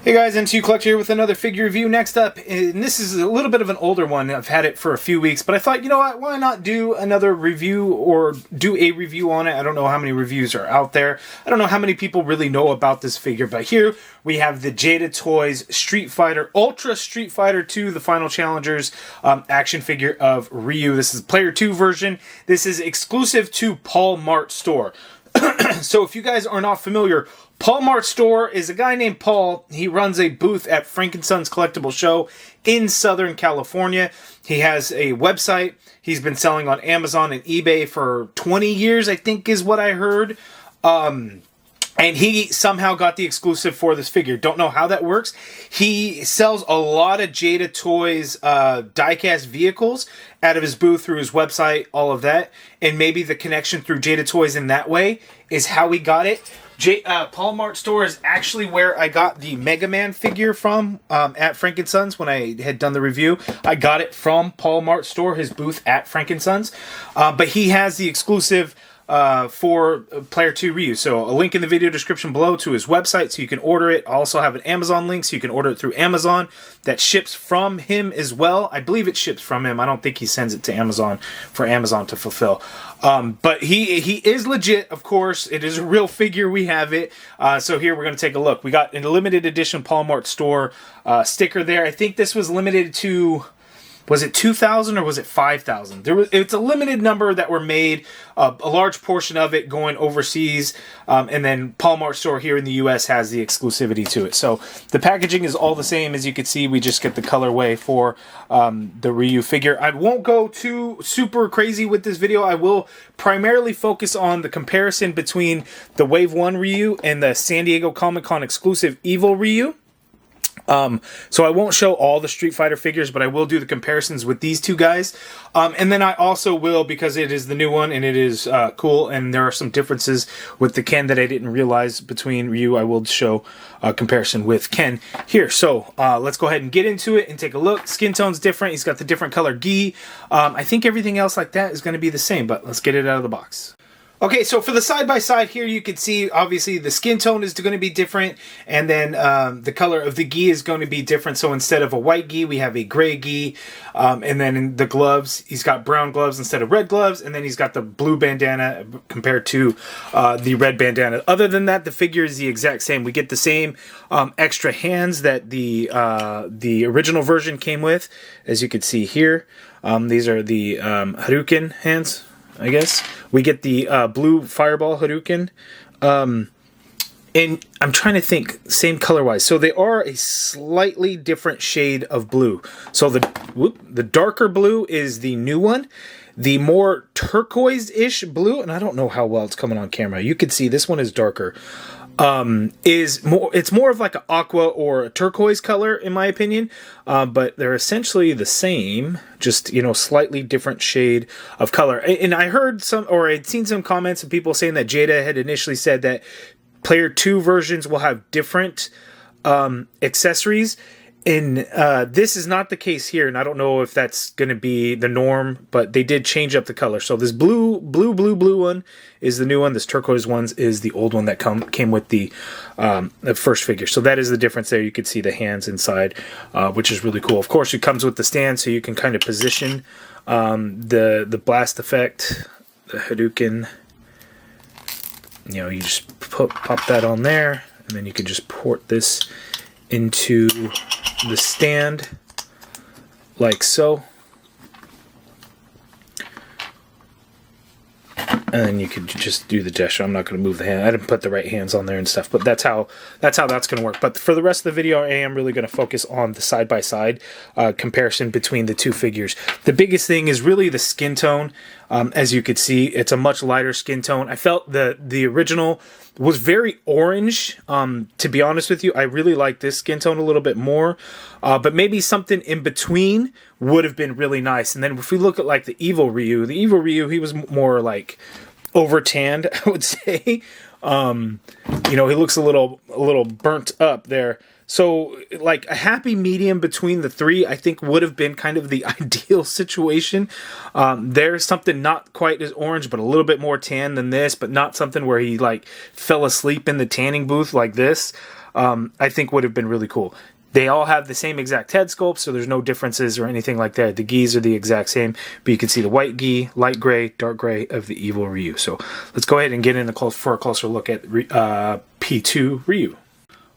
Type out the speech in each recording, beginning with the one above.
Hey guys, MCU Collector here with another figure review. Next up, and this is a little bit of an older one. I've had it for a few weeks, but I thought, you know what, why not do another review or do a review on it? I don't know how many reviews are out there. I don't know how many people really know about this figure, but here we have the Jada Toys Street Fighter, Ultra Street Fighter 2, the Final Challengers action figure of RYU. This is Player 2 version. This is exclusive to Mart store. So if you guys are not familiar, Mart store is a guy named Paul. He runs a booth at Frank & Son's Collectible Show in Southern California. He has a website. He's been selling on Amazon and eBay for 20 years, I think is what I heard. And he somehow got the exclusive for this figure. Don't know how that works. He sells a lot of Jada Toys diecast vehicles out of his booth through his website, all of that. And maybe the connection through Jada Toys in that way is how he got it. Mart store is actually where I got the Mega Man figure from at Frank & Son's when I had done the review. I got it from Mart store, his booth at Frank & Son's. But he has the exclusive for Player 2 RYU. So a link in the video description below to his website so you can order it. I also have an Amazon link so you can order it through Amazon. That ships from him as well. I believe it ships from him. I don't think he sends it to Amazon for Amazon to fulfill. But he is legit, of course. It is a real figure. We have it. So here we're going to take a look. We got a limited edition Mart store sticker there. I think this was limited to... Was it 2,000 or was it 5,000? It's a limited number that were made, a large portion of it going overseas, and then Mart store here in the U.S. has the exclusivity to it. So the packaging is all the same. As you can see, we just get the colorway for the RYU figure. I won't go too super crazy with this video. I will primarily focus on the comparison between the Wave 1 RYU and the San Diego Comic-Con exclusive Evil RYU. So I won't show all the Street Fighter figures, but I will do the comparisons with these two guys. And then I also will, because it is the new one and it is cool, and there are some differences with the Ken that I didn't realize between RYU, I will show a comparison with Ken here. So let's go ahead and get into it and take a look. Skin tone's different. He's got the different color gi. I think everything else like that is going to be the same, but let's get it out of the box. Okay, so for the side-by-side here, you can see, obviously, the skin tone is going to be different, and then the color of the gi is going to be different. So instead of a white gi, we have a gray gi, and then in the gloves, he's got brown gloves instead of red gloves, and then he's got the blue bandana compared to the red bandana. Other than that, the figure is the exact same. We get the same extra hands that the original version came with, as you can see here. These are the Hadouken hands, I guess. We get the blue Fireball Hadouken. And I'm trying to think, same color-wise. So they are a slightly different shade of blue. So the darker blue is the new one. The more turquoise-ish blue, and I don't know how well it's coming on camera. You can see this one is darker. It's more of like an aqua or a turquoise color in my opinion, but they're essentially the same, just, you know, slightly different shade of color. And I heard I'd seen some comments of people saying that Jada had initially said that Player 2 versions will have different accessories. And this is not the case here, and I don't know if that's going to be the norm, but they did change up the color. So this blue one is the new one. This turquoise one is the old one that came with the first figure. So that is the difference there. You can see the hands inside, which is really cool. Of course, it comes with the stand, so you can kind of position the blast effect, the Hadouken. You know, you just pop that on there, and then you can just port this into the stand like so, and then you could just do the gesture. I'm not going to move the hand. I didn't put the right hands on there and stuff, but that's how that's going to work. But for the rest of the video, I am really going to focus on the side-by-side comparison between the two figures. The biggest thing is really the skin tone. As you could see, it's a much lighter skin tone. I felt the original was very orange. To be honest with you, I really like this skin tone a little bit more, but maybe something in between would have been really nice. And then if we look at like the Evil RYU, he was more like over tanned, I would say. You know, he looks a little burnt up there. So, like, a happy medium between the three, I think, would have been kind of the ideal situation. There's something not quite as orange, but a little bit more tan than this, but not something where he, like, fell asleep in the tanning booth like this. I think would have been really cool. They all have the same exact head sculpt, so there's no differences or anything like that. The gis are the exact same, but you can see the white gi, light gray, dark gray of the evil Ryu. So let's go ahead and get in for a closer look at P2 Ryu.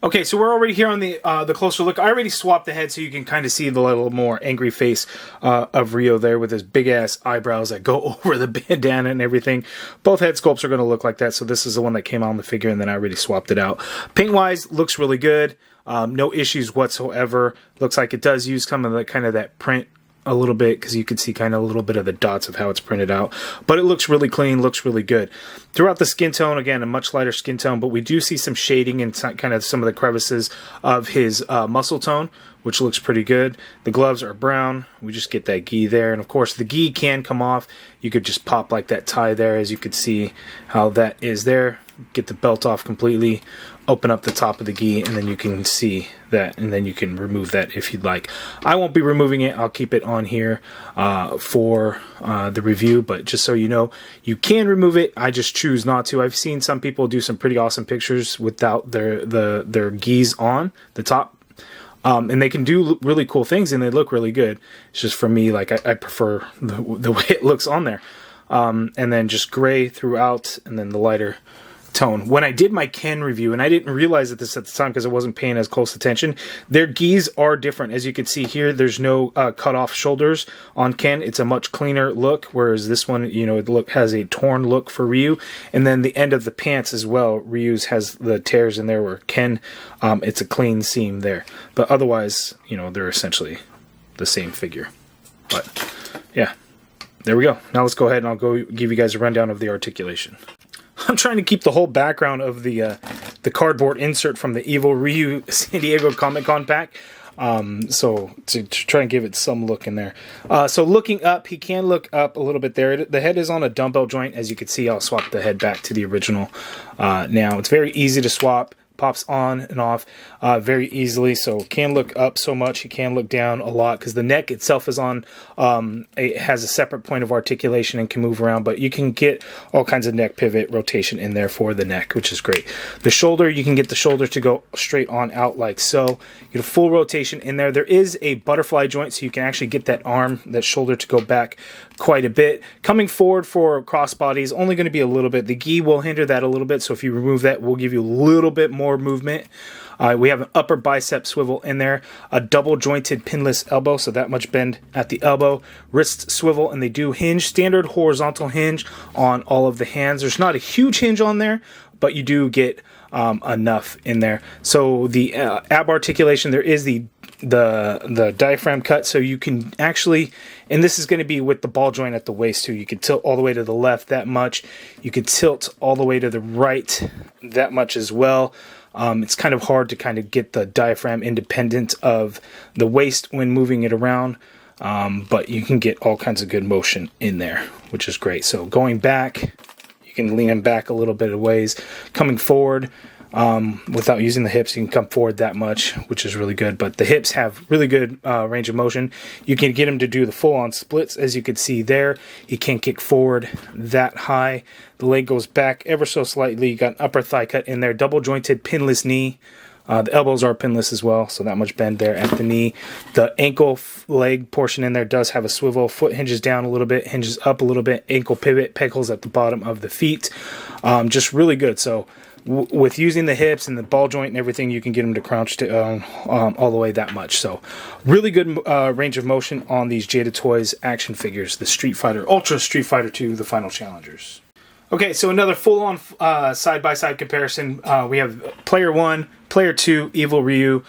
Okay, so we're already here on the closer look. I already swapped the head so you can kind of see the little more angry face of Ryo there with his big-ass eyebrows that go over the bandana and everything. Both head sculpts are going to look like that, so this is the one that came out on the figure, and then I already swapped it out. Paint-wise, looks really good. No issues whatsoever. Looks like it does use some of the kind of that print a little bit, because you can see kind of a little bit of the dots of how it's printed out, but it looks really clean, looks really good. Throughout the skin tone, again, a much lighter skin tone, but we do see some shading and kind of some of the crevices of his muscle tone, which looks pretty good. The gloves are brown. We just get that gi there, and of course the gi can come off. You could just pop like that tie there, as you could see how that is there. Get the belt off completely, open up the top of the gi, and then you can see that, and then you can remove that if you'd like. I won't be removing it. I'll keep it on here for the review, but just so you know, you can remove it. I just choose not to. I've seen some people do some pretty awesome pictures without their gis on the top. And they can do really cool things, and they look really good. It's just for me, like I prefer the way it looks on there. And then just gray throughout, and then the lighter tone. When I did my Ken review, and I didn't realize this at the time because I wasn't paying as close attention, their gis are different. As you can see here, there's no cut off shoulders on Ken. It's a much cleaner look, whereas this one, you know, it has a torn look for Ryu. And then the end of the pants as well, Ryu's has the tears in there, where Ken, it's a clean seam there. But otherwise, you know, they're essentially the same figure. But yeah, there we go. Now let's go ahead and I'll go give you guys a rundown of the articulation. I'm trying to keep the whole background of the cardboard insert from the Evil Ryu San Diego Comic-Con pack. So to try and give it some look in there. So looking up, he can look up a little bit there. The head is on a dumbbell joint. As you can see, I'll swap the head back to the original now. It's very easy to swap. Pops on and off very easily, so can look up so much. He can look down a lot because the neck itself is on it has a separate point of articulation and can move around, but you can get all kinds of neck pivot rotation in there for the neck, which is great. The shoulder, you can get the shoulder to go straight on out like so. You get a full rotation in there. There is a butterfly joint, so you can actually get that arm, that shoulder to go back quite a bit. Coming forward for crossbody is only going to be a little bit. The gi will hinder that a little bit, so if you remove that, we'll give you a little bit more movement. We have an upper bicep swivel in there, a double jointed pinless elbow, so that much bend at the elbow, wrist swivel, and they do hinge, standard horizontal hinge on all of the hands. There's not a huge hinge on there, but you do get enough in there. So the ab articulation, there is the diaphragm cut, so you can actually, and this is going to be with the ball joint at the waist too, you can tilt all the way to the left that much, you can tilt all the way to the right that much as well. It's kind of hard to kind of get the diaphragm independent of the waist when moving it around, but you can get all kinds of good motion in there, which is great. So going back, you can lean him back a little bit of ways. Coming forward, without using the hips, you can come forward that much, which is really good. But the hips have really good range of motion. You can get him to do the full-on splits, as you can see there. He can't kick forward that high. The leg goes back ever so slightly. You got an upper thigh cut in there, double jointed pinless knee. The elbows are pinless as well, so that much bend there at the knee. The ankle leg portion in there does have a swivel. Foot hinges down a little bit, hinges up a little bit. Ankle pivot, peg holes at the bottom of the feet. Just really good. So with using the hips and the ball joint and everything, you can get them to crouch to, all the way that much. So really good range of motion on these Jada Toys action figures, the Street Fighter, Ultra Street Fighter 2, the Final Challengers. Okay, so another full-on side-by-side comparison. We have Player 1, Player 2, Evil Ryu,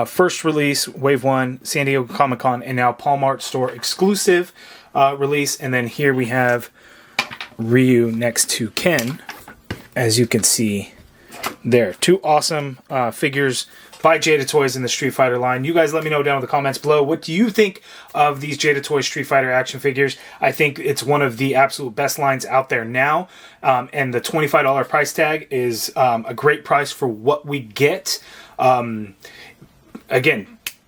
first release, Wave 1, San Diego Comic-Con, and now Mart store exclusive release. And then here we have Ryu next to Ken, as you can see there. Two awesome figures by Jada Toys in the Street Fighter line. You guys let me know down in the comments below. What do you think of these Jada Toys Street Fighter action figures? I think it's one of the absolute best lines out there now. And the $25 price tag is a great price for what we get. Again,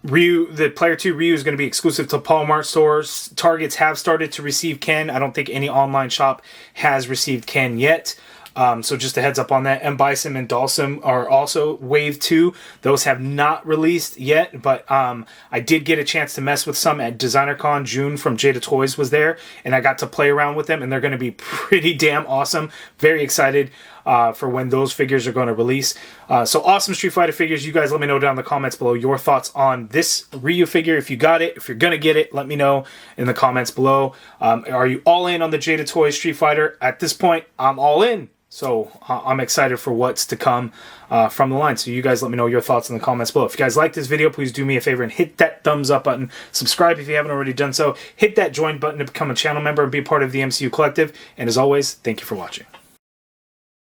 Ryu, the Player 2 Ryu is going to be exclusive to Mart stores. Targets have started to receive Ken. I don't think any online shop has received Ken yet. So just a heads up on that. M. Bison and Dalsum are also Wave 2. Those have not released yet, but I did get a chance to mess with some at DesignerCon. June from Jada Toys was there, and I got to play around with them, and they're going to be pretty damn awesome. Very excited for when those figures are going to release. So awesome Street Fighter figures. You guys let me know down in the comments below your thoughts on this Ryu figure. If you got it, if you're going to get it, let me know in the comments below. Are you all in on the Jada Toys Street Fighter? At this point, I'm all in. So I'm excited for what's to come from the line. So you guys let me know your thoughts in the comments below. If you guys like this video, please do me a favor and hit that thumbs up button. Subscribe if you haven't already done so. Hit that join button to become a channel member and be part of the MCU Collective. And as always, thank you for watching.